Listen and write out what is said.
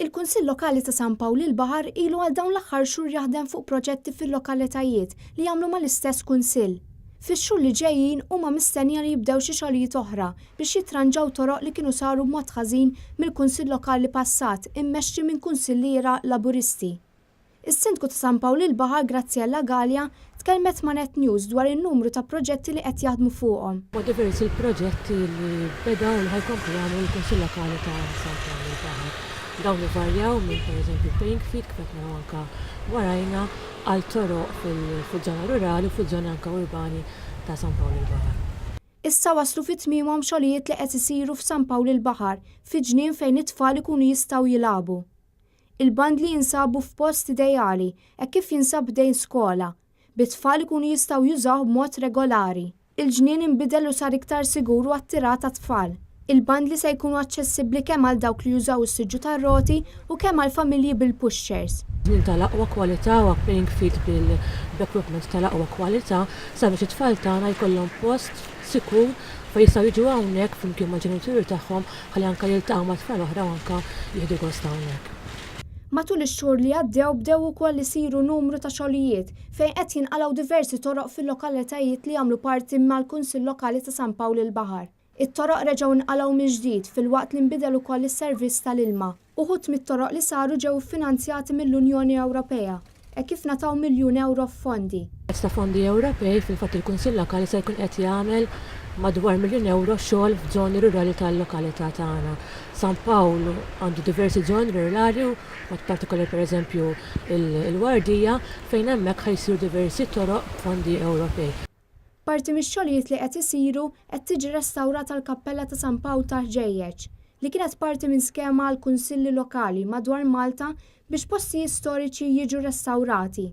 Il-Kunsill Lokali ta' San Pawl il-Baħar ilu għal dawn l-aħħar xhur jaħdem fuq proġetti fil-lokalitajiet li jagħmlu mal-istess kunsill. Fix-xhur li ġejjin huma mistennija li jibdew xi xogħlijiet oħra biex jitranġaw toroq li kienu saru b'mod ħażin mill-Kunsill Lokali passat immexxi minn kunsilliera Laburisti. Is-Sindku ta' San Pawl il-Baħar Grazzjella Galja tkellmet ma' Net News dwar in-numru ta' proġetti li qed jaħdmu fuqhom. Diversi l-proġetti li bedaw li ħajkomplu jagħmlu l-Kunsill Lokali ta' San Pawl il-Baħar. Dawn ivarjaw minn pereżempju paying feed kif qed anke warajna għal toroq fil-żona rurali u fil-żoni anke urbani ta' San Pawl il-Baħar. Issa waslu fi tmiemhom xogħlijiet li qed isiru f'San Pawl il-Baħar fi ġnien fejn it-tfal ikunu jistgħu jilagħbu. Il-bandli jinsabu f'post ideali hekk kif jinsab dejn skola, bit-tfal ikunu jistgħu jużaw b'mod regolari. Il-ġnien inbidel u sar iktar siguru għat-tirata tat-tfal. Il-bandli se jkunu aċċessibbli kemm għal dawk li jużaw is-siġġu tar-roti u kemm għal familji bil-pushchairs. Ġnien tal-aqwa kwalità u paying feed bil-equipment tal-aqwa kwalità sabiex it-tfal tagħna jkollhom post sikur fejn jistgħu jiġu hawnhekk flimkien mal-ġenituri tagħhom ħalli anke jiltaqgħu ma' tfal oħra u anke jieħdu gost hawnhekk. Matul ix-xhur li għaddew bdew ukoll isiru numru ta' xogħlijiet fejn qed jinqalgħu diversi toroq fil-lokalitajiet li jagħmlu parti mal-Kunsill Lokali ta' San Pawl il-Baħar. It-toroq reġgħu nqalgħu mill-ġdid fil-waqt li nbidel ukoll is-servizz tal-ilma. Uħud mit-toroq li saru ġew iffinanzjati mill-Unjoni Ewropea hekk kif nataw €1,000,000 f'fondi. Ta' fondi Ewropej fil-fatt il-Kunsill Lokali se jkun qed jagħmel madwar €1,000,000 xogħol f'żoni rurali tal-lokalità tagħna. San Pawl għandu diversi żoni rurali u mod partikolari pereżempju il-Wardija fejn hemmhekk ħajsiru diversi toroq fondi Ewropej. Parti mix-xogħlijiet li qed isiru qed tiġi restawrata l-Kappella ta' San Pawl ta' Ġejjeġ li kienet parti minn skema għall kunsilli lokali madwar Malta biex postijiet storiċi jiġu restawrati.